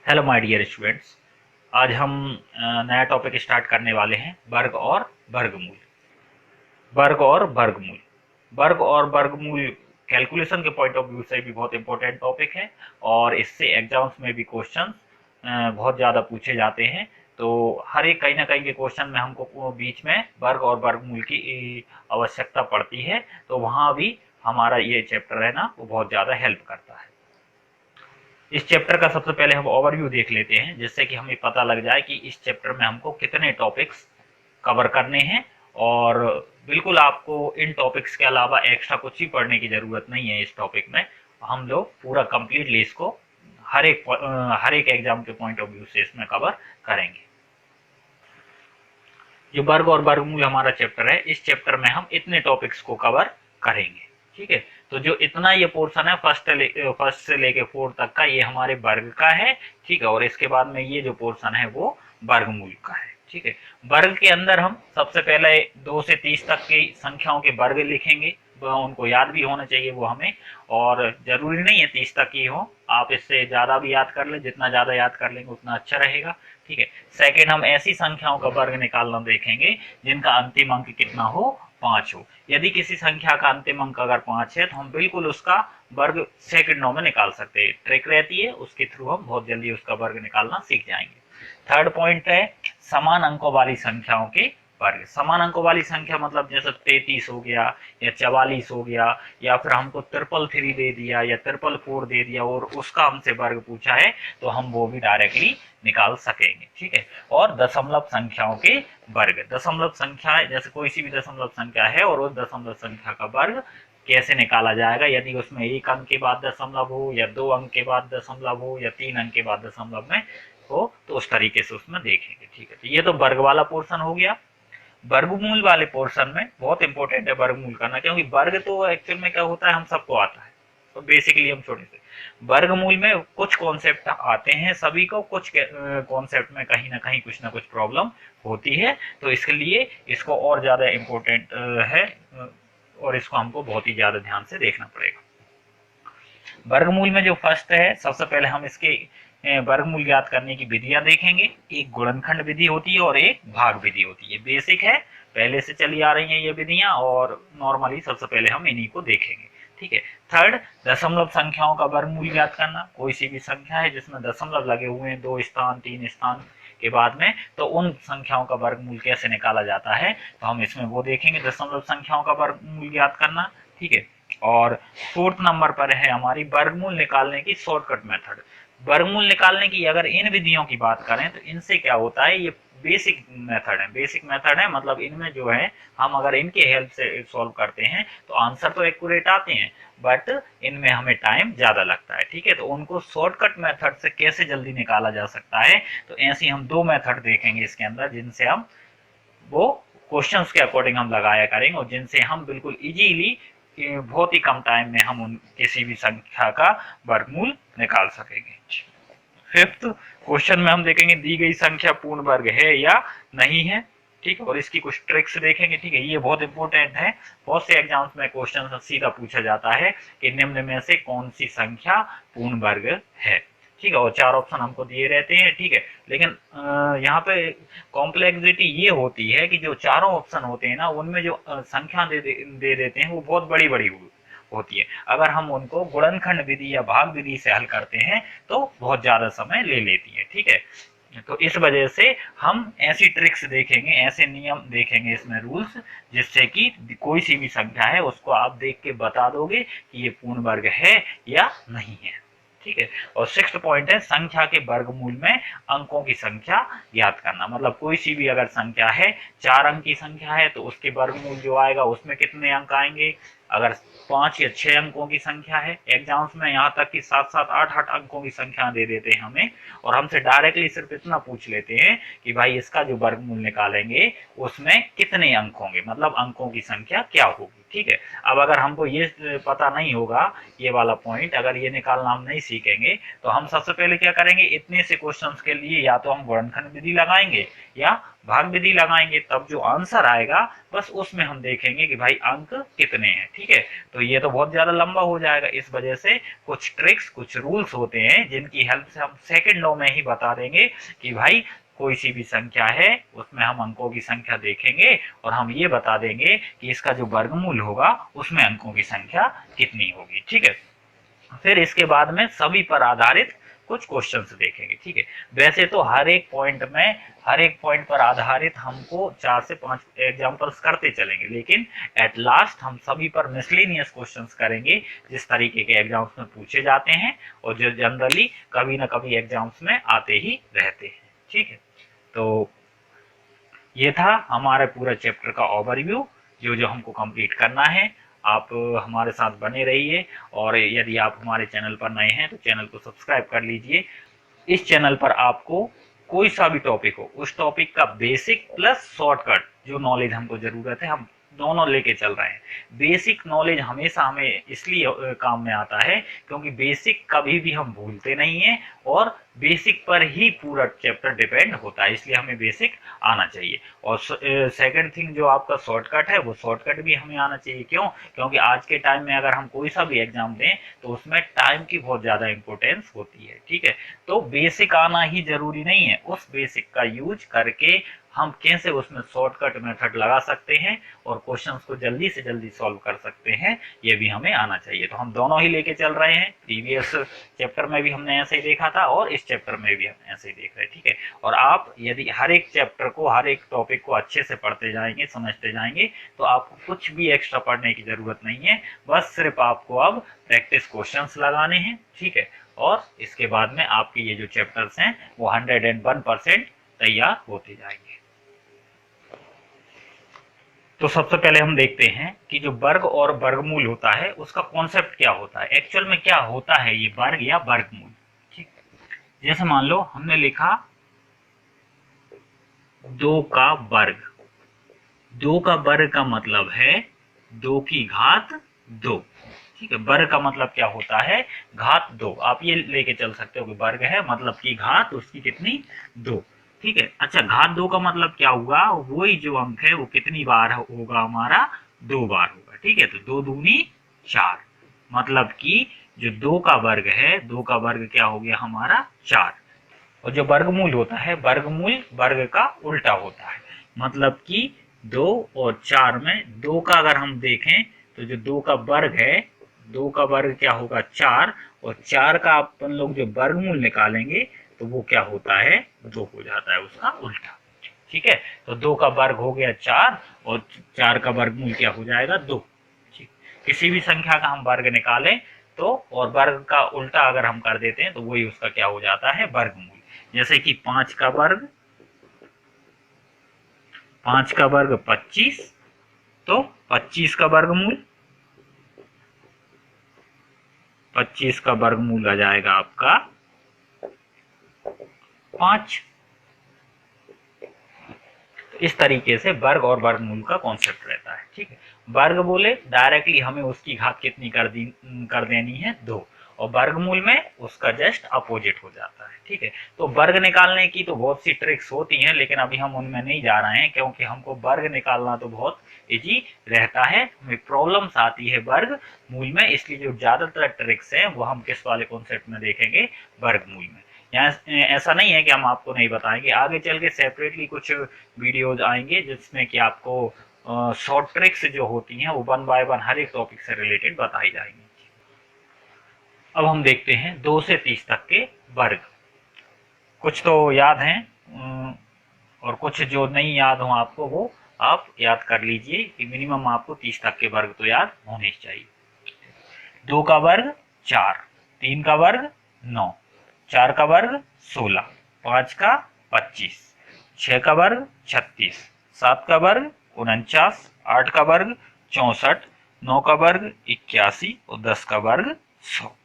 Hello my dear students. आज हम नया टॉपिक स्टार्ट करने वाले हैं वर्ग और वर्गमूल। वर्ग और वर्गमूल। वर्ग और वर्गमूल कैलकुलेशन के पॉइंट ऑफ व्यू से भी बहुत इंपॉर्टेंट टॉपिक है और इससे एग्जाम्स में भी क्वेश्चन बहुत ज़्यादा पूछे जाते हैं। तो हर एक कहीं ना कहीं के क्वेश्चन में हमको बीच में वर्ग और वर्गमूल की आवश्यकता पड़ती है, तो वहाँ भी हमारा ये चैप्टर है ना वो बहुत ज़्यादा हेल्प करता है। इस चैप्टर का सबसे पहले हम ओवरव्यू देख लेते हैं, जिससे कि हमें पता लग जाए कि इस चैप्टर में हमको कितने टॉपिक्स कवर करने हैं। और बिल्कुल आपको इन टॉपिक्स के अलावा एक्स्ट्रा कुछ भी पढ़ने की ज़रूरत नहीं है। इस टॉपिक में हम लोग पूरा कंप्लीटली इसको हर एक एग्जाम के पॉइंट ऑफ व्यू से इसमें कवर करेंगे। जो वर्ग और वर्गमूल हमारा चैप्टर है, इस चैप्टर में हम इतने टॉपिक्स को कवर करेंगे। ठीक है, तो जो इतना ये पोर्शन है फर्स्ट से लेके फोर्थ तक का, ये हमारे वर्ग का है। ठीक है, और इसके बाद में ये जो पोर्शन है वो वर्गमूल का है। ठीक है, वर्ग के अंदर हम सबसे पहले 2 से 30 तक की संख्याओं के वर्ग लिखेंगे। उनको याद भी होना चाहिए वो हमें, और जरूरी नहीं है 30 तक ही हो, आप इससे ज्यादा भी याद कर ले, जितना ज्यादा याद कर लेंगे उतना अच्छा रहेगा। ठीक है, सेकेंड हम ऐसी संख्याओं का वर्ग निकालना देखेंगे जिनका अंतिम अंक कितना हो, 5 हो। यदि किसी संख्या का अंतिम अंक अगर 5 है तो हम बिल्कुल उसका वर्ग सेकंडों में निकाल सकते हैं। ट्रिक रहती है, उसके थ्रू हम बहुत जल्दी उसका वर्ग निकालना सीख जाएंगे। थर्ड पॉइंट है समान अंकों वाली संख्याओं के वर्ग। समान अंकों वाली संख्या मतलब जैसे 33 हो गया या 44 हो गया, या फिर हमको 333 दे दिया या 444 दे दिया और उसका हमसे वर्ग पूछा है, तो हम वो भी डायरेक्टली निकाल सकेंगे। ठीक है, और दशमलव संख्याओं के वर्ग। दशमलव संख्या जैसे कोई सी भी दशमलव संख्या है और उस दशमलव संख्या का वर्ग कैसे निकाला जाएगा, यदि उसमें 1 अंक के बाद दशमलव हो या 2 अंक के बाद दशमलव हो या 3 अंक के बाद दशमलव में हो, तो उस तरीके से उसमें देखेंगे। ठीक है, तो ये तो वर्ग वाला पोर्शन हो गया। वर्गमूल वाले पोर्शन में बहुत इंपॉर्टेंट है वर्गमूल करना, क्योंकि वर्ग तो एक्चुअल में क्या होता है हम सबको आता है, तो बेसिकली हम छोटे से वर्गमूल में कुछ कॉन्सेप्ट आते हैं सभी को, कुछ कॉन्सेप्ट में कहीं ना कुछ प्रॉब्लम होती है। तो इसके लिए इसको और ज्यादा इम्पोर्टेंट है, और इसको हमको बहुत ही ज्यादा ध्यान से देखना पड़ेगा। वर्गमूल में जो फर्स्ट है, सबसे पहले हम इसके वर्गमूल ज्ञात करने की विधियां देखेंगे। एक गुणनखंड विधि होती है और एक भाग विधि होती है। बेसिक है, पहले से चली आ रही हैं ये विधियां, और नॉर्मली सबसे पहले हम इन्हीं को देखेंगे। ठीक है, थर्ड दशमलव संख्याओं का वर्गमूल ज्ञात करना। कोई सी भी संख्या है जिसमें दशमलव लगे हुए हैं 2 स्थान 3 स्थान के बाद में, तो उन संख्याओं का वर्गमूल कैसे निकाला जाता है, तो हम इसमें वो देखेंगे, दशमलव संख्याओं का वर्गमूल ज्ञात करना। ठीक है, और फोर्थ नंबर पर है हमारी वर्गमूल निकालने की शॉर्टकट मेथड। वर्गमूल निकालने की अगर इन विधियों की बात करें तो इनसे क्या होता है, ये बेसिक मेथड है, मतलब इनमें जो है हम अगर इनके हेल्प से सॉल्व करते हैं तो आंसर तो एक्यूरेट आते हैं, बट इनमें हमें टाइम ज्यादा लगता है। ठीक है, तो उनको शॉर्टकट मेथड से कैसे जल्दी निकाला जा सकता है, तो ऐसी हम 2 मेथड देखेंगे इसके अंदर, जिनसे हम वो क्वेश्चंस के अकॉर्डिंग हम लगाया करेंगे और जिनसे हम बिल्कुल इजीली बहुत ही कम टाइम में हम उन किसी भी संख्या का वर्गमूल निकाल सकेंगे। फिफ्थ क्वेश्चन में हम देखेंगे दी गई संख्या पूर्ण वर्ग है या नहीं है। ठीक है, और इसकी कुछ ट्रिक्स देखेंगे। ठीक है, ये बहुत इंपॉर्टेंट है, बहुत से एग्जाम्स में क्वेश्चन सीधा पूछा जाता है कि निम्न में से कौन सी संख्या पूर्ण वर्ग है। ठीक है, और 4 ऑप्शन हमको दिए रहते हैं। ठीक है, लेकिन यहाँ पे कॉम्प्लेक्सिटी ये होती है कि जो चारों ऑप्शन होते हैं ना, उनमें जो संख्या दे देते हैं वो बहुत बड़ी बड़ी होती है। अगर हम उनको गुणनखंड विधि या भाग विधि से हल करते हैं तो बहुत ज्यादा समय ले लेती है। ठीक है, तो इस वजह से हम ऐसी ट्रिक्स देखेंगे, ऐसे नियम देखेंगे इसमें रूल्स, जिससे कि कोई सी भी संख्या है उसको आप देख के बता दोगे कि ये पूर्ण वर्ग है या नहीं है। ठीक है, और सिक्स्थ पॉइंट है संख्या के वर्गमूल में अंकों की संख्या ज्ञात करना। मतलब कोई सी भी अगर संख्या है, 4 अंक की संख्या है, तो उसके वर्गमूल जो आएगा उसमें कितने अंक आएंगे। अगर 5 या 6 अंकों की संख्या है, एग्जाम्स में यहाँ तक कि 7 7 8 8 अंकों की संख्या दे देते हैं हमें, और हमसे डायरेक्टली सिर्फ इतना पूछ लेते हैं कि भाई इसका जो वर्गमूल निकालेंगे उसमें कितने अंक होंगे, मतलब अंकों की संख्या क्या होगी। ठीक है, अब अगर हमको ये पता नहीं होगा, ये वाला पॉइंट अगर ये निकालना हम नहीं सीखेंगे, तो हम सबसे पहले क्या करेंगे, इतने से क्वेश्चंस के लिए या तो हम गुणनखंड विधि लगाएंगे या भाग विधि लगाएंगे तब जो आंसर आएगा बस उसमें हम देखेंगे कि भाई अंक कितने हैं। ठीक है, तो ये तो बहुत ज्यादा लंबा हो जाएगा, इस वजह से कुछ ट्रिक्स कुछ रूल्स होते हैं जिनकी हेल्प से हम सेकंडों में ही बता देंगे कि भाई कोई सी भी संख्या है उसमें हम अंकों की संख्या देखेंगे और हम ये बता देंगे कि इसका जो वर्गमूल होगा उसमें अंकों की संख्या कितनी होगी। ठीक है, फिर इसके बाद में सभी पर आधारित कुछ क्वेश्चंस देखेंगे। ठीक है, वैसे तो हर एक पॉइंट पर आधारित हमको 4 से 5 एग्जांपल्स करते चलेंगे, लेकिन एट लास्ट हम सभी पर मिसलेनियस क्वेश्चंस करेंगे जिस तरीके के एग्जाम्स में पूछे जाते हैं और जो जनरली कभी ना कभी एग्जाम्स में आते ही रहते हैं। ठीक है, तो ये था हमारे पूरा चैप्टर का ओवरव्यू जो जो हमको कंप्लीट करना है। आप हमारे साथ बने रहिए और यदि आप हमारे चैनल पर नए हैं तो चैनल को सब्सक्राइब कर लीजिए। इस चैनल पर आपको कोई सा भी टॉपिक हो उस टॉपिक का बेसिक प्लस शॉर्टकट जो नॉलेज हमको जरूरत है हम दोनों लेके चल रहे हैं। बेसिक नॉलेज हमेशा हमें इसलिए काम में आता है क्योंकि बेसिक कभी भी हम भूलते नहीं है और बेसिक पर ही पूरा चैप्टर डिपेंड होता है, इसलिए हमें बेसिक आना चाहिए। और सेकंड थिंग जो आपका शॉर्टकट है वो शॉर्टकट भी हमें आना चाहिए। क्यों? क्योंकि आज के टाइम में अगर हम कोई सा भी एग्जाम दें तो उसमें टाइम की बहुत ज्यादा इंपॉर्टेंस होती है। ठीक है, तो बेसिक आना ही जरूरी नहीं है, उस बेसिक का यूज करके हम कैसे उसमें शॉर्टकट मेथड लगा सकते हैं और क्वेश्चंस को जल्दी से जल्दी सॉल्व कर सकते हैं, ये भी हमें आना चाहिए। तो हम दोनों ही लेके चल रहे हैं। प्रीवियस चैप्टर में भी हमने ऐसे ही देखा था और इस चैप्टर में भी हम ऐसे ही देख रहे हैं। ठीक है, और आप यदि हर एक चैप्टर को हर एक टॉपिक को अच्छे से पढ़ते जाएंगे समझते जाएंगे तो आपको कुछ भी एक्स्ट्रा पढ़ने की जरूरत नहीं है, बस सिर्फ आपको अब प्रैक्टिस क्वेश्चंस लगाने हैं। ठीक है, और इसके बाद में आपके ये जो चैप्टर्स हैं वो 101% तैयार होते जाएंगे। तो सबसे पहले हम देखते हैं कि जो वर्ग और वर्गमूल होता है उसका कॉन्सेप्ट क्या होता है, एक्चुअल में क्या होता है ये वर्ग या वर्गमूल। ठीक, जैसे मान लो हमने लिखा 2 का वर्ग। 2 का वर्ग का मतलब है 2 की घात 2। ठीक है, वर्ग का मतलब क्या होता है, घात 2। आप ये लेके चल सकते हो कि वर्ग है मतलब की घात उसकी कितनी, 2। ठीक है, अच्छा घात 2 का मतलब क्या हुआ, वही जो अंक है वो कितनी बार होगा हमारा, 2 बार होगा। ठीक है, तो 2 दूनी 4, मतलब कि जो 2 का वर्ग है 2 का वर्ग क्या हो गया हमारा 4। और जो वर्गमूल होता है वर्गमूल वर्ग का उल्टा होता है, मतलब कि 2 और 4 में 2 का अगर हम देखें तो जो 2 का वर्ग है 2 का वर्ग क्या होगा 4 और 4 का अपन लोग जो वर्गमूल निकालेंगे तो वो क्या होता है 2 हो जाता है उसका उल्टा। ठीक है, तो 2 का वर्ग हो गया 4 और 4 का वर्गमूल क्या हो जाएगा 2। ठीक, किसी भी संख्या का हम वर्ग निकालें तो और वर्ग का उल्टा अगर हम कर देते हैं तो वही उसका क्या हो जाता है वर्गमूल। जैसे कि 5 का वर्ग 25, तो 25 का वर्गमूल 25 का वर्गमूल आ जाएगा आपका 5। इस तरीके से वर्ग और वर्गमूल का कॉन्सेप्ट रहता है। ठीक है, वर्ग बोले डायरेक्टली हमें उसकी घात कितनी कर देनी है 2 और वर्गमूल में उसका जस्ट अपोजिट हो जाता है। ठीक है, तो वर्ग निकालने की तो बहुत सी ट्रिक्स होती हैं लेकिन अभी हम उनमें नहीं जा रहे हैं क्योंकि हमको वर्ग निकालना तो बहुत इजी रहता है, हमें प्रॉब्लम्स आती है वर्ग मूल में, इसलिए जो ज्यादातर ट्रिक्स हैं वो हम किस वाले कॉन्सेप्ट में देखेंगे, वर्गमूल में। यहाँ ऐसा नहीं है कि हम आपको नहीं बताएंगे, आगे चल के सेपरेटली कुछ वीडियोज आएंगे जिसमें कि आपको शॉर्ट ट्रिक्स जो होती हैं वो 1 बाय 1 हर एक टॉपिक से रिलेटेड बताई जाएंगी। अब हम देखते हैं 2 से 30 तक के वर्ग। कुछ तो याद हैं और कुछ जो नहीं याद हो आपको वो आप याद कर लीजिए कि मिनिमम आपको 30 तक के वर्ग तो याद होने चाहिए। 2 का वर्ग 4, 3 का वर्ग 9, 4 का वर्ग 16, 5 का 25, 6 का वर्ग 36, 7 का वर्ग 49, 8 का वर्ग 64, 9 का वर्ग 81 और 10 का वर्ग 100।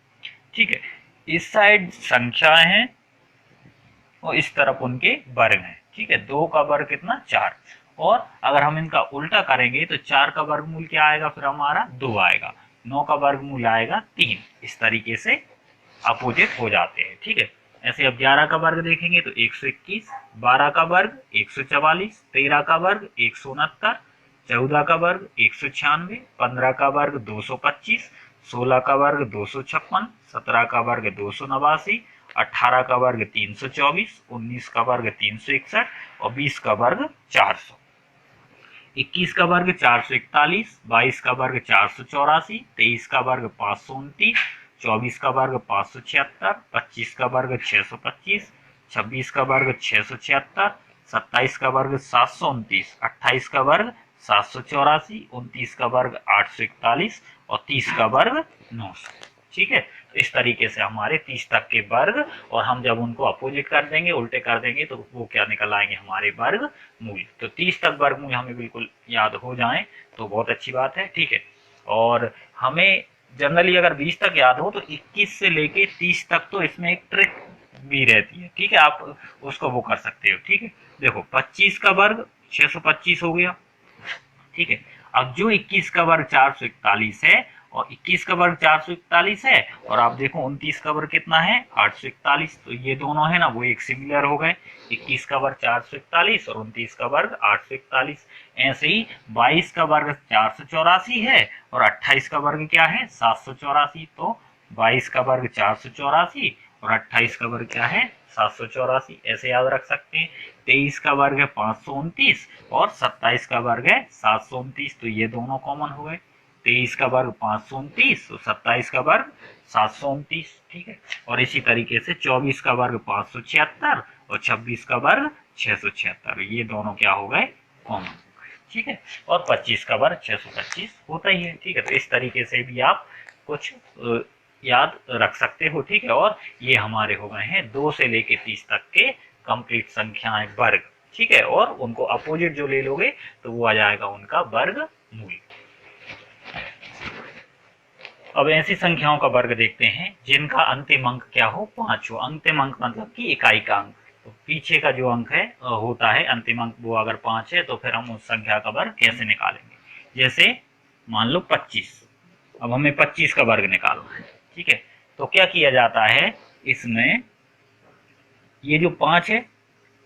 ठीक है, इस साइड संख्याएं हैं और इस तरफ उनके वर्ग हैं। ठीक है, 2 का वर्ग कितना 4 और अगर हम इनका उल्टा करेंगे तो 4 का वर्गमूल क्या आएगा फिर हमारा 2 आएगा, 9 का वर्गमूल आएगा 3। इस तरीके से अपोजिट हो जाते हैं। ठीक है, ऐसे अब 11 का वर्ग देखेंगे तो 121, 12 का वर्ग 144, 13 का वर्ग 169, 14 का वर्ग 196, 15 का वर्ग 225, 16 का वर्ग 256, 17 का वर्ग 289, 18 का वर्ग 324, 19 का वर्ग 361 और 20 का वर्ग 400। 21 का वर्ग 441, 22 का वर्ग 484, 23 का वर्ग 529, 24 का वर्ग 576, 25 का वर्ग 625, 26 का वर्ग 676, 27 का वर्ग 729, 28 का वर्ग 784, 29 का वर्ग 841 और 30 का वर्ग 900। ठीक है, तो इस तरीके से हमारे 30 तक के वर्ग, और हम जब उनको अपोजिट कर देंगे, उल्टे कर देंगे, तो वो क्या निकल आएंगे हमारे वर्ग मूल। तो 30 तक वर्ग मूल हमें बिल्कुल याद हो जाए तो बहुत अच्छी बात है। ठीक है, और हमें जनरली अगर 20 तक याद हो तो 21 से लेके 30 तक तो इसमें एक ट्रिक भी रहती है। ठीक है, आप उसको वो कर सकते हो। ठीक है, देखो 25 का वर्ग 625 हो गया। ठीक है, अब जो 21 का वर्ग 441 है और 21 का वर्ग 441 है, और आप देखो 29 का वर्ग कितना है 841, तो ये दोनों है ना वो एक सिमिलर हो गए। 21 का वर्ग 441 और 29 का वर्ग 841। ऐसे ही 22 का वर्ग 484 है और 28 का वर्ग क्या है 784, तो 22 का वर्ग 484 और 28 का वर्ग क्या है 784, ऐसे याद रख सकते हैं। 23 का वर्ग है 529 और 27 का वर्ग है 729, तो ये दोनों कॉमन हो गए। 23 का वर्ग 529 और 27 का वर्ग 729। ठीक है, और इसी तरीके से 24 का वर्ग 576 और 26 का वर्ग 676, ये दोनों क्या हो गए कॉमन हो गए। ठीक है, और 25 का वर्ग 625 होता ही है। ठीक है, तो इस तरीके से भी आप कुछ याद रख सकते हो। ठीक है, और ये हमारे हो गए हैं 2 से लेके 30 तक के कंप्लीट संख्याएं वर्ग। ठीक है, और उनको अपोजिट जो ले लोगे तो वो आ जाएगा उनका वर्ग मूल। अब ऐसी संख्याओं का वर्ग देखते हैं जिनका अंतिम अंक क्या हो 5 हो। अंतिम अंक मतलब कि इकाई का अंक, तो पीछे का जो अंक है होता है अंतिम अंक, वो अगर 5 है तो फिर हम उस संख्या का वर्ग कैसे निकालेंगे। जैसे मान लो 25, अब हमें 25 का वर्ग निकालना है। ठीक है, तो क्या किया जाता है इसमें, ये जो 5 है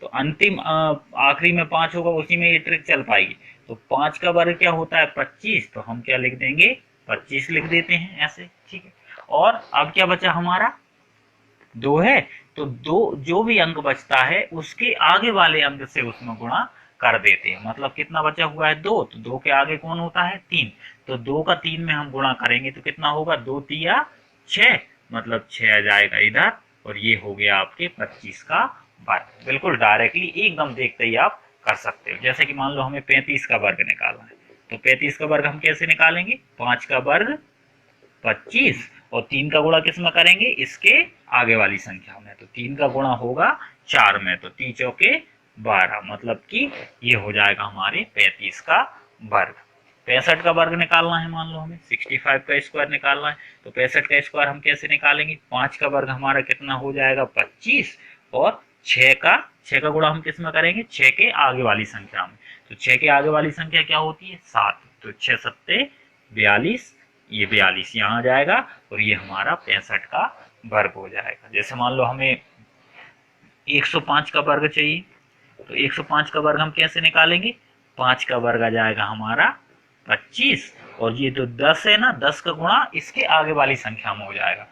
तो अंतिम आखिरी में 5 होगा, उसी में ये ट्रिक चल पाएगी। तो 5 का वर्ग क्या होता है 25, तो हम क्या लिख देंगे 25 लिख देते हैं ऐसे। ठीक है, और अब क्या बचा हमारा 2 है, तो 2 जो भी अंक बचता है उसके आगे वाले अंक से उसमें गुणा कर देते हैं। मतलब कितना बचा हुआ है 2, तो 2 के आगे कौन होता है 3, तो 2 का 3 में हम गुणा करेंगे तो कितना होगा 2 तिया 6, मतलब 6 आ जाएगा इधर, और ये हो गया आपके 25 का वर्ग। बिल्कुल डायरेक्टली एकदम देखते ही आप कर सकते हो। जैसे कि मान लो हमें 35 का वर्ग निकालना है, तो 35 का वर्ग हम कैसे निकालेंगे, 5 का वर्ग 25 और 3 का गुणा किस में करेंगे इसके आगे वाली संख्या में, तो 3 का गुणा होगा 4 में, तो 3 चौके 12, मतलब कि ये हो जाएगा हमारे 35 का वर्ग। 65 का वर्ग निकालना है, मान लो हमें 65 का स्क्वायर निकालना है, तो 65 का स्क्वायर हम कैसे निकालेंगे, 5 का वर्ग हमारा कितना हो जाएगा 25 और 6 का गुणा हम किस में करेंगे 6 के आगे वाली संख्या में, तो 6 के आगे वाली संख्या क्या होती है 7, तो 6 सत्ते 42, ये 42 यहाँ आ जाएगा और ये हमारा 65 का वर्ग हो जाएगा। जैसे मान लो हमें 105 का वर्ग चाहिए, तो 105 का वर्ग हम कैसे निकालेंगे, 5 का वर्ग आ जाएगा हमारा 25 और ये जो 10 है ना 10 का गुणा इसके आगे वाली संख्या में हो जाएगा।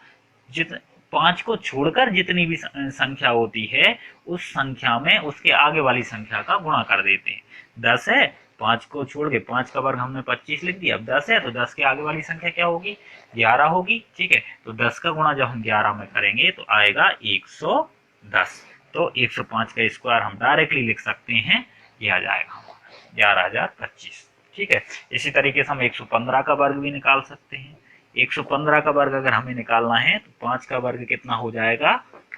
जित 5 को छोड़कर जितनी भी संख्या होती है उस संख्या में उसके आगे वाली संख्या का गुणा कर देते हैं। 10 है, 5 को छोड़ के 5 का वर्ग हमने 25 लिख दिया, अब 10 है तो 10 के आगे वाली संख्या क्या होगी 11 होगी। ठीक है, तो 10 का गुणा जब हम 11 में करेंगे तो आएगा 110, तो 105 का स्क्वायर हम डायरेक्टली लिख सकते हैं, ये आ जाएगा हमारा 11,025। ठीक है, इसी तरीके से हम 115 का वर्ग भी निकाल सकते हैं। 115 का वर्ग अगर हमें निकालना है तो 5 का वर्ग कितना हो जाएगा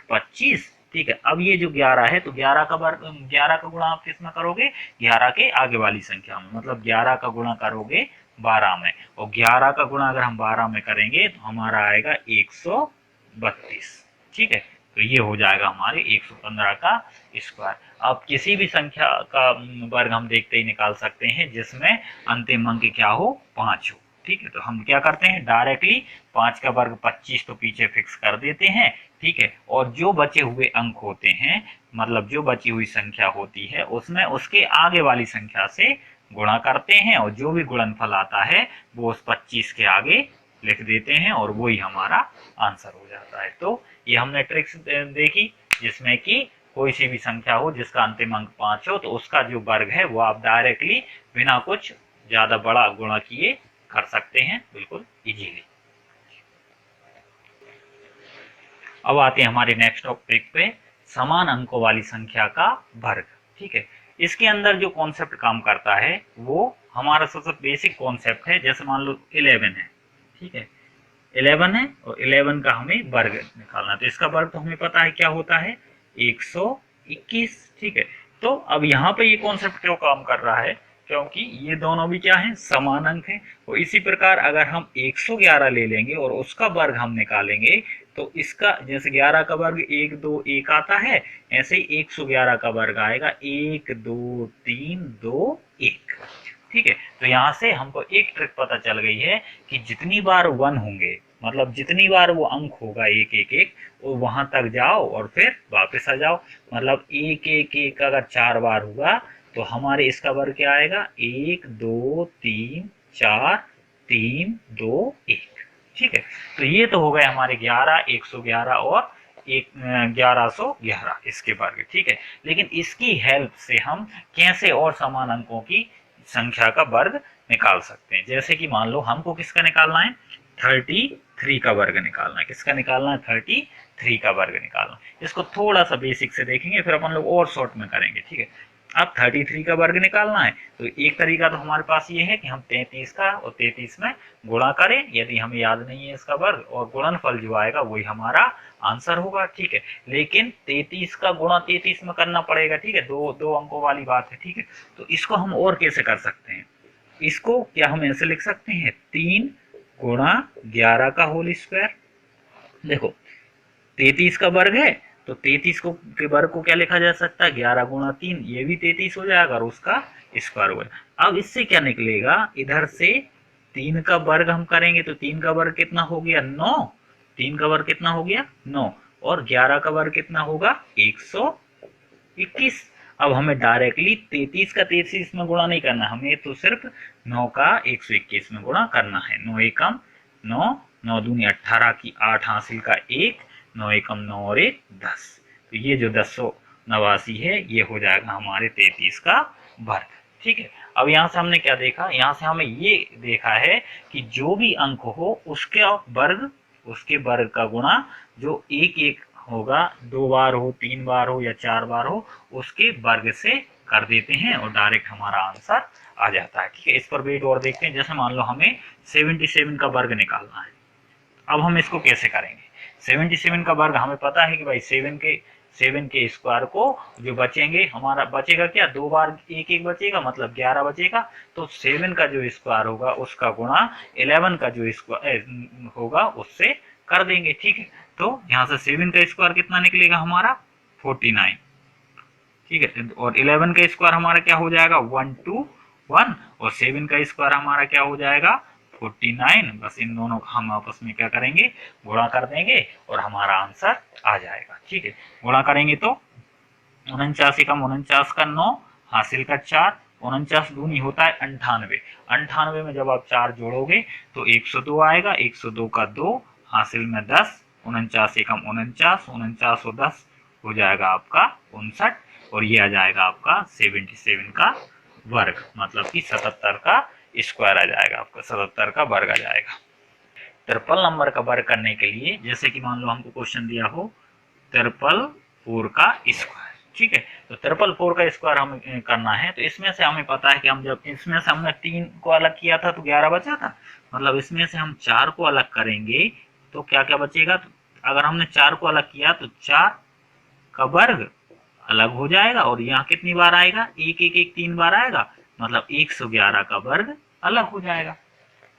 25। ठीक है, अब ये जो 11 है तो 11 का वर्ग 11 का गुणा आप किसमें करोगे 11 के आगे वाली संख्या में, मतलब 11 का गुणा करोगे 12 में, और 11 का गुणा अगर हम 12 में करेंगे तो हमारा आएगा 132। ठीक है, तो ये हो जाएगा हमारे 115 का स्क्वायर। अब किसी भी संख्या का वर्ग हम देखते ही निकाल सकते हैं जिसमें अंतिम अंक क्या हो 5 हो। ठीक है, तो हम क्या करते हैं डायरेक्टली 5 का वर्ग 25 तो पीछे फिक्स कर देते हैं, ठीक है। और जो बचे हुए अंक होते हैं, मतलब जो बची हुई संख्या होती है, उसमें उसके आगे वाली संख्या से गुणा करते हैं और जो भी गुणनफल आता है वो उस 25 के आगे लिख देते हैं और वही हमारा आंसर हो जाता है। तो ये हमने ट्रिक्स देखी जिसमें कि कोई सी भी संख्या हो जिसका अंतिम अंक 5 हो तो उसका जो वर्ग है वो आप डायरेक्टली बिना कुछ ज्यादा बड़ा गुणा किए कर सकते हैं, बिल्कुल इजीली। अब आते हैं हमारे नेक्स्ट टॉपिक पे, समान अंकों वाली संख्या का वर्ग। ठीक है, इसके अंदर जो कॉन्सेप्ट काम करता है वो हमारा सबसे बेसिक कॉन्सेप्ट है। जैसे मान लो 11 है, ठीक है, 11 है और 11 का हमें वर्ग निकालना है। तो इसका वर्ग तो हमें पता है क्या होता है, 121। ठीक है, तो अब यहाँ पे ये कॉन्सेप्ट क्यों काम कर रहा है, क्योंकि ये दोनों भी क्या है, समान अंक है। और इसी प्रकार अगर हम 111 ले लेंगे और उसका वर्ग हम निकालेंगे तो इसका जैसे 11 का वर्ग 1 2 1 आता है, ऐसे ही 111 का वर्ग आएगा 1 2 3 2 1। ठीक है, तो यहाँ से हमको एक ट्रिक पता चल गई है कि जितनी बार 1 होंगे, मतलब जितनी बार वो अंक होगा एक एक एक, वो वहां तक जाओ और फिर वापस आ जाओ। मतलब एक एक एक अगर 4 बार हुआ तो हमारे इसका वर्ग क्या आएगा, 1 2 3 4 3 2 1। ठीक है, तो ये तो हो गए हमारे 11 111 और 1111 इसके वर्ग। ठीक है, लेकिन इसकी हेल्प से हम कैसे और समान अंकों की संख्या का वर्ग निकाल सकते हैं। जैसे कि मान लो हमको किसका निकालना है, 33 का वर्ग निकालना है। किसका निकालना है, 33 का वर्ग निकालना है। इसको थोड़ा सा बेसिक से देखेंगे फिर अपन लोग और शॉर्ट में करेंगे। ठीक है, अब 33 का वर्ग निकालना है तो एक तरीका तो हमारे पास ये है कि हम 33 का और 33 में गुणा करें, यदि हमें याद नहीं है इसका वर्ग, और गुणनफल जो आएगा वही हमारा आंसर होगा। ठीक है, लेकिन 33 का गुणा 33 में करना पड़ेगा। ठीक है, दो दो अंकों वाली बात है। ठीक है, तो इसको हम और कैसे कर सकते हैं, इसको क्या हम ऐसे लिख सकते हैं, 3 गुणा 11 का होल स्क्वायर। देखो 33 का वर्ग है तो 33 को के वर्ग को क्या लिखा जा सकता है, 11 गुणा 3, ये भी 33 हो जाएगा और उसका स्क्वायर हो जाएगा। अब इससे क्या निकलेगा, इधर से 3 का वर्ग हम करेंगे तो 3 का वर्ग कितना हो गया, 9। 3 का वर्ग कितना हो गया, 9, और 11 का वर्ग कितना होगा, 121। अब हमें डायरेक्टली 33 का 33 में गुणा नहीं करना, हमें तो सिर्फ 9 का 121 में गुणा करना है। 9 एकम 9, 9 दूनी 18 की 8 हासिल का 1, 9 एकम 9 और 1 10। तो ये जो 1089 है ये हो जाएगा हमारे 33 का वर्ग। ठीक है, अब यहाँ से हमने क्या देखा, यहाँ से हमें ये देखा है कि जो भी अंक हो उसके वर्ग का गुणा जो एक एक होगा, 2 बार हो 3 बार हो या 4 बार हो, उसके वर्ग से कर देते हैं और डायरेक्ट हमारा आंसर आ जाता है। ठीक है, इस पर वेट और देखते हैं। जैसे मान लो हमें 77 का वर्ग निकालना है, अब हम इसको कैसे करेंगे। 77 का वर्ग हमें पता है कि भाई 7 के स्क्वायर को जो बचेंगे, हमारा बचेगा क्या, 2 बार एक एक बचेगा, मतलब 11 बचेगा। तो 7 का जो स्क्वायर होगा उसका गुणा 11 का जो स्क्वायर होगा उससे कर देंगे। ठीक है, तो यहाँ से 7 का स्क्वायर कितना निकलेगा हमारा, 49। ठीक है, और 11 का स्क्वायर हमारा क्या हो जाएगा, 121, और 7 का स्क्वायर हमारा क्या हो जाएगा, 49। बस इन दोनों का हम आपस में क्या करेंगे, गुणा कर देंगे और हमारा आंसर आ जाएगा। ठीक है, गुणा करेंगे तो 49 कम 49 का 9 हासिल का 4, 49 दूनी होता है 98। 98 में जब आप 4 जोड़ोगे तो 102 आएगा, 102 का 2 हासिल में 10, 49 कम 49, 49 और 10 हो जाएगा आपका 59, और ये आ जाएगा आपका 77 का वर्ग, मतलब कि 77 का स्क्वायर आ जाएगा, आपका 77 का वर्ग आ जाएगा। ट्रिपल नंबर का वर्ग करने के लिए जैसे कि मान लो हमको क्वेश्चन दिया हो 4 का स्क्वायर। ठीक है, तो 4 का स्क्वायर हमें करना है, तो इसमें से हमें पता है कि हम जब इसमें से हमने 3 को अलग किया था तो 11 बचा था, मतलब इसमें से हम 4 को अलग करेंगे तो क्या क्या बचेगा। तो अगर हमने 4 को अलग किया तो 4 का वर्ग अलग हो जाएगा, और यहाँ कितनी बार आएगा, एक एक एक 3 बार आएगा, मतलब 111 का वर्ग अलग हो जाएगा।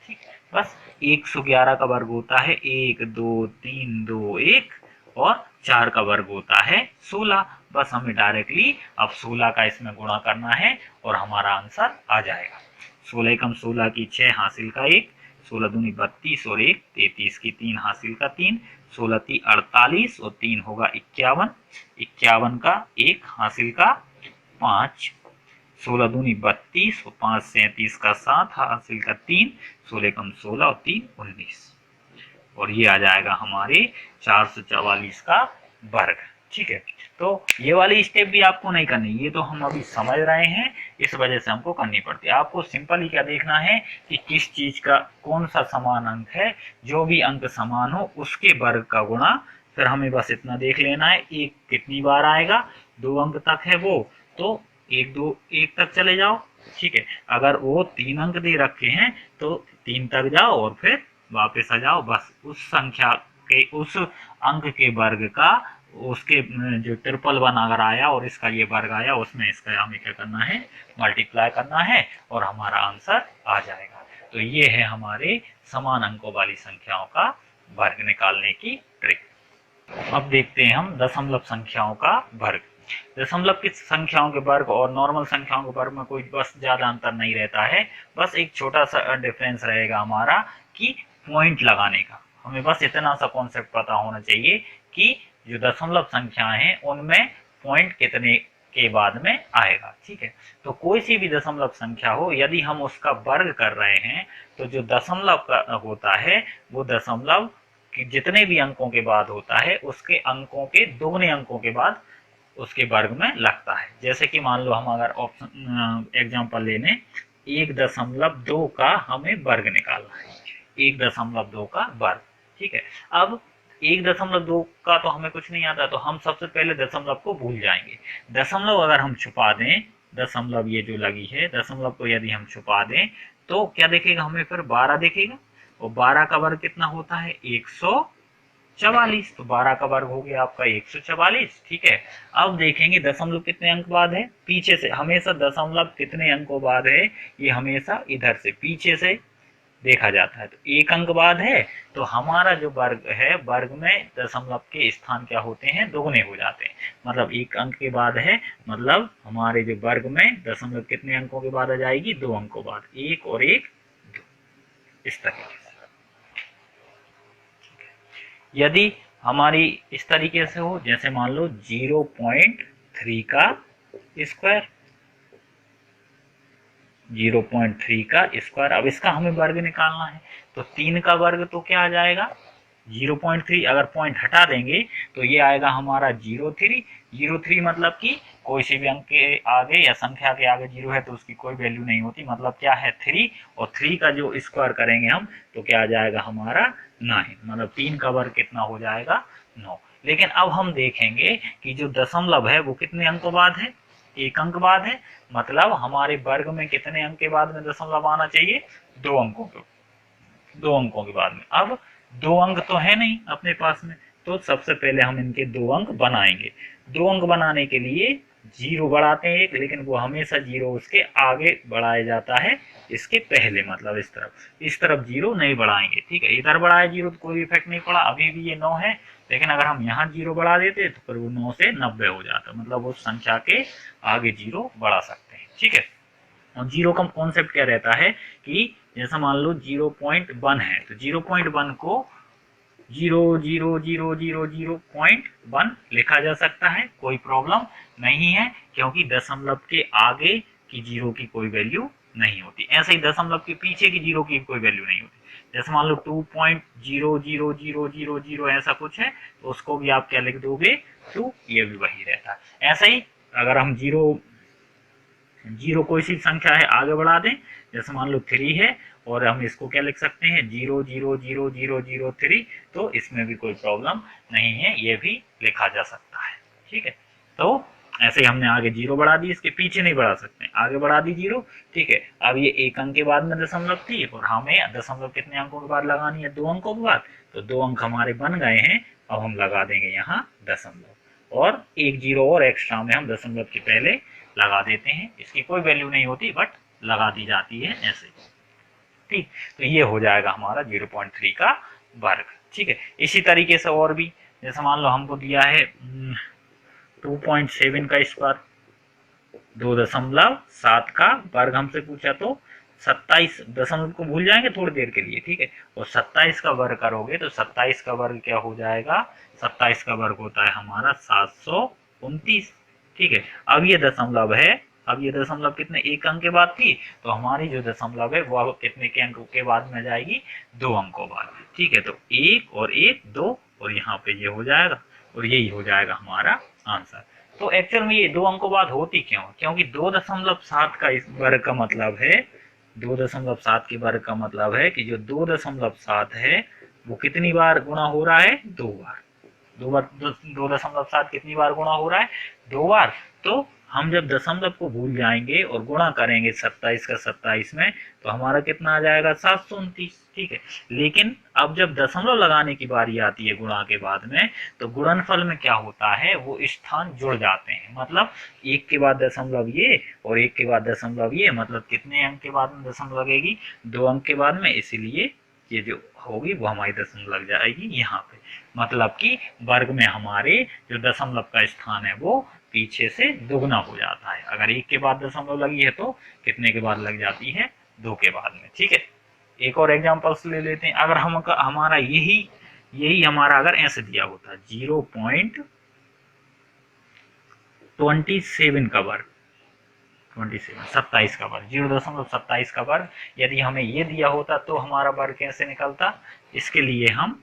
ठीक, बस 111 का वर्ग होता है 1 2 3 2 1, और 4 का वर्ग होता है 16। बस हमें डायरेक्टली अब 16 का इसमें गुणा करना है और हमारा आंसर आ जाएगा। 16 कम 16 की 6 हासिल का 1, 16 दूनी 32 और 1 33 की 3 हासिल का 3, 16 × 48 और 3 होगा 51, 51 का 1 हासिल का 5, 16 दूनी 32 और 5 37 का 7 हासिल का 3, 16 कम 16 और 3 19, और ये आ जाएगा हमारे 444 का वर्ग। ठीक है, तो ये वाली स्टेप भी आपको नहीं करनी, ये तो हम अभी समझ रहे हैं, इस वजह से हमको करनी पड़ती है। आपको सिंपल ही क्या देखना है कि किस चीज का कौन सा समान अंक है, जो भी अंक समान हो उसके वर्ग का गुणा, फिर हमें बस इतना देख लेना है एक कितनी बार आएगा, 2 अंक तक है वो, तो 1 2 1 तक चले जाओ। ठीक है, अगर वो 3 अंक दे रखे हैं तो 3 तक जाओ और फिर वापस आ जाओ, बस उस संख्या के उस अंक के वर्ग का उसके जो ट्रिपल 1 अगर आया और इसका ये वर्ग आया, उसमें इसका हमें क्या करना है, मल्टीप्लाई करना है और हमारा आंसर आ जाएगा। तो ये है हमारे समान अंकों वाली संख्याओं का वर्ग निकालने की ट्रिक। अब देखते हैं हम दशमलव संख्याओं का वर्ग। दशमलव की संख्याओं के वर्ग और नॉर्मल संख्याओं के वर्ग में कोई बस ज्यादा अंतर नहीं रहता है, बस एक छोटा सा डिफरेंस रहेगा हमारा कि पॉइंट लगाने का। हमें बस इतना सा कॉन्सेप्ट पता होना चाहिए कि जो दशमलव संख्याएं हैं उनमें पॉइंट कितने के बाद में आएगा। ठीक है, तो कोई सी भी दशमलव संख्या हो, यदि हम उसका वर्ग कर रहे हैं तो जो दशमलव का होता है वो दशमलव कि जितने भी अंकों के बाद होता है उसके अंकों के दोगुने अंकों के बाद उसके वर्ग में लगता है। जैसे कि मान लो हम अगर ऑप्शन एग्जांपल ले लें, 1.2 का हमें वर्ग निकालना है, 1.2 का वर्ग। ठीक है, अब 1.2 का तो हमें कुछ नहीं आता, तो हम सबसे पहले दशमलव को भूल जाएंगे। दशमलव अगर हम छुपा दें, दशमलव ये जो लगी है दशमलव को यदि हम छुपा दें तो क्या देखेगा, हमें फिर 12 देखेगा, और 12 का वर्ग कितना होता है, 144, तो 12 का वर्ग हो गया आपका 144। ठीक है, अब देखेंगे दशमलव कितने अंक बाद है, पीछे से, हमेशा दशमलव कितने अंकों बाद है, ये हमेशा इधर से पीछे से देखा जाता है। तो 1 अंक बाद है तो हमारा जो वर्ग है, वर्ग में दशमलव के स्थान क्या होते हैं, दोगुने हो जाते हैं। मतलब 1 अंक के बाद है, मतलब हमारे जो वर्ग में दशमलव कितने अंकों के बाद आ जाएगी, 2 अंकों बाद, 1 और 1 2, इस तरीके से। यदि हमारी इस तरीके से हो, जैसे मान लो 0.3 का स्क्वायर, 0.3 का स्क्वायर, अब इसका हमें वर्ग निकालना है, तो 3 का वर्ग तो क्या आ जाएगा, 0.3, अगर पॉइंट हटा देंगे तो ये आएगा हमारा 0.3। 0.3 मतलब कि कोई सी भी अंक के आगे या संख्या के आगे 0 है तो उसकी कोई वैल्यू नहीं होती, मतलब क्या है 3, और 3 का जो स्क्वायर करेंगे हम तो क्या आ जाएगा हमारा 9, मतलब 3 का वर्ग कितना हो जाएगा, 9। लेकिन अब हम देखेंगे कि जो दशमलव है वो कितने अंकों बाद है, 1 अंक बाद है, मतलब हमारे वर्ग में कितने अंक के बाद में दशमलव आना चाहिए, 2 अंकों के, 2 अंकों के बाद में। अब 2 अंक तो है नहीं अपने पास में, तो सबसे पहले हम इनके 2 अंक बनाएंगे। 2 अंक बनाने के लिए 0 बढ़ाते हैं एक, लेकिन वो हमेशा 0 उसके आगे बढ़ाया जाता है, इसके पहले, मतलब इस तरफ 0 नहीं बढ़ाएंगे। ठीक है, इधर बढ़ाया 0 तो कोई इफेक्ट नहीं पड़ा, अभी भी ये 9 है, लेकिन अगर हम यहाँ 0 बढ़ा देते तो फिर वो 9 से 90 हो जाता, मतलब उस संख्या के आगे 0 बढ़ा सकते हैं। ठीक है, और 0 का कॉन्सेप्ट क्या रहता है कि जैसा मान लो 0.1 है तो 0.1 को 0.000.1 लिखा जा सकता है, कोई प्रॉब्लम नहीं है, क्योंकि दशमलव के आगे की 0 की कोई वैल्यू नहीं होती। ऐसे ही दशमलव के पीछे की 0 की कोई वैल्यू नहीं होती। जैसे मान लो 2.00000 ऐसा कुछ है तो उसको भी आप क्या लिख दोगे, 2, ये भी वही रहता है। ऐसे ही अगर हम 0 कोई सी संख्या है आगे बढ़ा दें, जैसे मान लो 3 है और हम इसको क्या लिख सकते हैं, 0.00003, तो इसमें भी कोई प्रॉब्लम नहीं है, ये भी लिखा जा सकता है। ठीक है, तो ऐसे ही हमने आगे 0 बढ़ा दी, इसके पीछे नहीं बढ़ा सकते, आगे बढ़ा दी 0। ठीक है, अब ये 1 अंक के बाद में दशमलव थी और हमें दशमलव कितने अंकों के बाद लगानी है, 2 अंकों के बाद, तो 2 अंक हमारे बन गए हैं। अब हम लगा देंगे यहाँ दशमलव, और एक 0 और एक्स्ट्रा में हम दशमलव के पहले लगा देते हैं, इसकी कोई वैल्यू नहीं होती बट लगा दी जाती है ऐसे। ठीक, तो ये हो जाएगा हमारा 0.3 का वर्ग। ठीक है, इसी तरीके से और भी, जैसे मान लो हमको दिया है 2.7 का स्क्वायर, 2.7 का वर्ग हमसे पूछा, तो 27 दशमलव को भूल जाएंगे थोड़ी देर के लिए, ठीक है, और 27 का वर्ग करोगे तो 27 का वर्ग क्या हो जाएगा, 27 का वर्ग होता है हमारा 729, ठीक है। अब ये दशमलव है, अब ये दशमलव कितने एक अंक के बाद थी, तो हमारी जो दशमलव है वो कितने के अंक के बाद में जाएगी, 2 अंकों बाद, ठीक है। तो 1 और 1 2 और यहाँ पे ये हो जाएगा और यही हो जाएगा हमारा आंसर। तो एक्चुअल में ये 2 अंकों बाद होती क्यों, क्योंकि 2.7 का इस वर्ग का मतलब है, 2.7 के वर्ग का मतलब है कि जो 2.7 है वो कितनी बार गुणा हो रहा है, 2 बार, 2.7 कितनी बार गुणा हो रहा है, 2 बार। तो हम जब दशमलव को भूल जाएंगे और गुणा करेंगे 27 का 27 में, तो हमारा कितना आ जाएगा, 729, ठीक है। लेकिन अब जब दशमलव लगाने की बारी आती है गुणा के बाद में, तो गुणनफल में क्या होता है, वो स्थान जुड़ जाते हैं, मतलब 1 के बाद दशमलव ये और 1 के बाद दशमलव ये, मतलब कितने अंक के बाद में दशमलव लगेगी, 2 अंक के बाद में, इसीलिए ये जो होगी वो हमारी दशमलव लग जाएगी यहाँ पे। मतलब कि वर्ग में हमारे जो दशमलव का स्थान है वो पीछे से दुगना हो जाता है। अगर 1 के बाद दशमलव लगी है तो कितने के बाद लग जाती है, 2 के बाद में, ठीक है। एक और एग्जांपल्स ले लेते हैं। अगर हम हमारा यही हमारा अगर ऐसे दिया होता 0.27 का वर्ग, 27 का वर्ग, 0.27 का वर्ग, यदि हमें ये दिया होता तो हमारा वर्ग कैसे निकलता, इसके लिए हम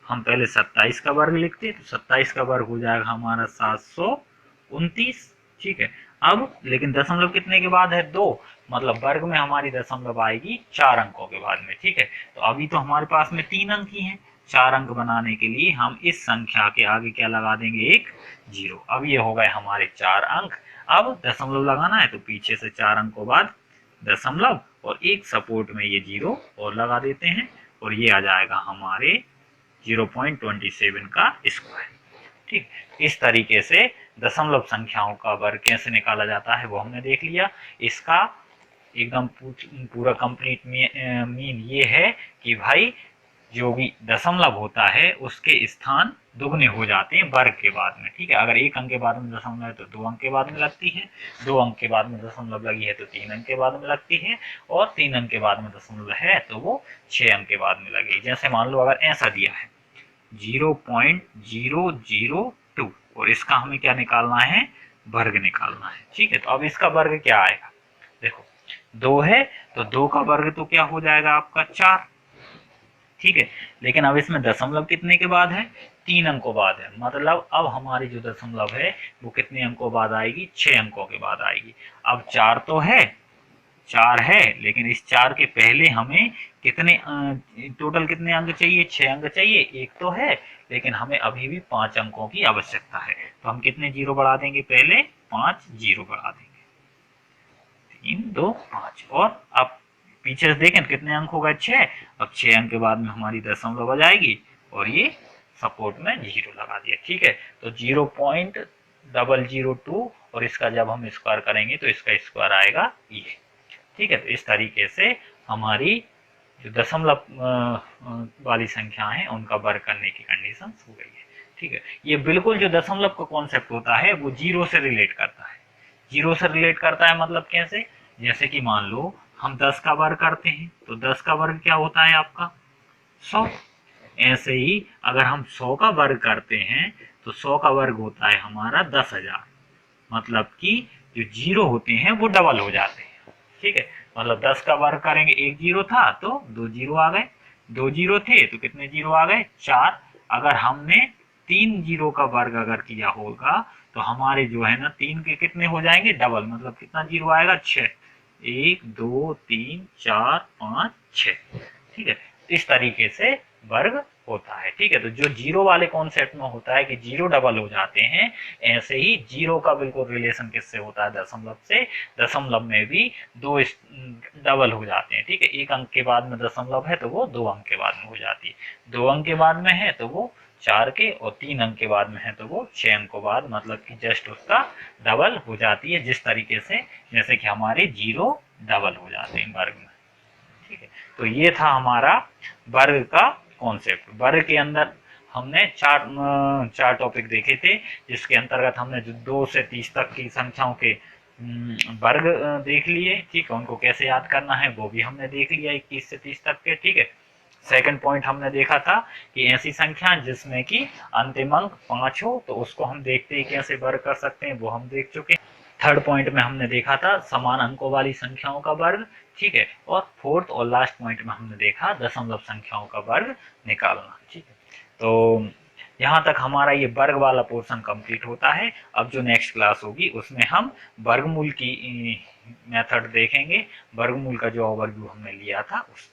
पहले 27 का वर्ग लिखते, तो 27 का वर्ग हो जाएगा हमारा 729, ठीक है। अब लेकिन दशमलव कितने के बाद है, 2, मतलब वर्ग में हमारी दशमलव आएगी 4 अंकों के बाद में, ठीक है। तो अभी तो हमारे पास में 3 अंक ही हैं, 4 अंक बनाने के लिए हम इस संख्या के आगे क्या लगा देंगे, एक 0। अब ये हो गए हमारे 4 अंक। अब दशमलव लगाना है तो पीछे से 4 अंकों बाद दशमलव और एक सपोर्ट में ये 0 और लगा देते हैं, और ये आ जाएगा हमारे 0.27 का स्क्वायर, ठीक। इस तरीके से दशमलव संख्याओं का वर्ग कैसे निकाला जाता है वो हमने देख लिया। इसका एकदम पूरा कंप्लीट मीन ये है कि भाई जो भी दशमलव होता है उसके स्थान दुगने हो जाते हैं वर्ग के बाद में, ठीक है। अगर 1 अंक के बाद में दशमलव है तो 2 अंक के बाद में लगती है, 2 अंक के बाद में दशमलव लगी है तो 3 अंक के बाद में लगती है, और 3 अंक के बाद में दशमलव है तो वो 6 अंक के बाद में लगेगी। जैसे मान लो अगर ऐसा दिया है 0.002 और इसका हमें क्या निकालना है, वर्ग निकालना है, ठीक है। तो अब इसका वर्ग क्या आएगा, देखो 2 है तो 2 का वर्ग तो क्या हो जाएगा आपका 4, ठीक है। लेकिन अब इसमें दशमलव कितने के बाद है, 3 अंकों बाद है, मतलब अब हमारी जो दशमलव है वो कितने अंकों बाद आएगी, 6 अंकों के बाद आएगी। अब 4 तो है, 4 है, लेकिन इस 4 के पहले हमें कितने टोटल कितने अंक चाहिए, 6 अंक चाहिए, एक तो है, लेकिन हमें अभी भी 5 अंकों की आवश्यकता है। तो हम कितने जीरो बढ़ा देंगे, पहले 5 जीरो बढ़ा देंगे, 3 2 5, और अब पीछे से देखें कितने अंक हो गए, 6। अब 6 अंक के बाद में हमारी दशमलव आ जाएगी और ये सपोर्ट में 0 लगा दिया, ठीक है। तो 0.002 और इसका जब हम स्क्वायर करेंगे तो इसका स्क्वायर आएगा ये, ठीक है। तो इस तरीके से हमारी जो दशमलव वाली संख्या है उनका वर्ग करने की कंडीशन हो गई है, ठीक है। ये बिल्कुल जो दशमलव का कॉन्सेप्ट होता है वो 0 से रिलेट करता है, 0 से रिलेट करता है मतलब कैसे, जैसे कि मान लो हम 10 का वर्ग करते हैं तो 10 का वर्ग क्या होता है आपका 100। ऐसे ही अगर हम 100 का वर्ग करते हैं तो 100 का वर्ग होता है हमारा 10,000, मतलब कि जो जीरो होते हैं वो डबल हो जाते हैं, ठीक है। मतलब 10 का वर्ग करेंगे, एक जीरो था तो 2 जीरो आ गए, 2 जीरो थे तो कितने जीरो आ गए, 4। अगर हमने 3 जीरो का वर्ग अगर किया होगा तो हमारे जो है ना 3 के कितने हो जाएंगे, डबल, मतलब कितना जीरो आएगा, 6। 1 2 3 4 5 6, ठीक है। इस तरीके से वर्ग होता है, ठीक है। तो जो जीरो वाले कॉन्सेप्ट में होता है कि जीरो डबल हो जाते हैं, ऐसे ही जीरो का बिल्कुल रिलेशन किससे होता है, दशमलव से। दशमलव में भी 2 डबल हो जाते हैं, ठीक है। 1 अंक के बाद में दशमलव है तो वो 2 अंक के बाद में हो जाती है, 2 अंक के बाद में है तो वो 4 के, और 3 अंक के बाद में है तो वो 6 अंकों बाद, मतलब कि जस्ट उसका डबल हो जाती है, जिस तरीके से जैसे कि हमारे जीरो डबल हो जाते हैं वर्ग में, ठीक है। तो ये था हमारा वर्ग का कॉन्सेप्ट। वर्ग के अंदर हमने चार टॉपिक देखे थे, जिसके अंतर्गत हमने जो 2 से 30 तक की संख्याओं के वर्ग देख लिए, ठीक है, उनको कैसे याद करना है वो भी हमने देख लिया 21 से 30 तक के, ठीक है। सेकंड पॉइंट हमने देखा था कि ऐसी संख्या जिसमें कि अंतिम अंक 5 हो तो उसको हम देखते ही कैसे वर्ग कर सकते हैं, वो हम देख चुके हैं। थर्ड पॉइंट में हमने देखा था समान अंकों वाली संख्याओं का वर्ग, ठीक है। और फोर्थ और लास्ट पॉइंट में हमने देखा दशमलव संख्याओं का वर्ग निकालना, ठीक है। तो यहाँ तक हमारा ये वर्ग वाला पोर्शन कंप्लीट होता है। अब जो नेक्स्ट क्लास होगी उसमें हम वर्गमूल की मेथड देखेंगे, वर्गमूल का जो ओवरव्यू हमने लिया था उस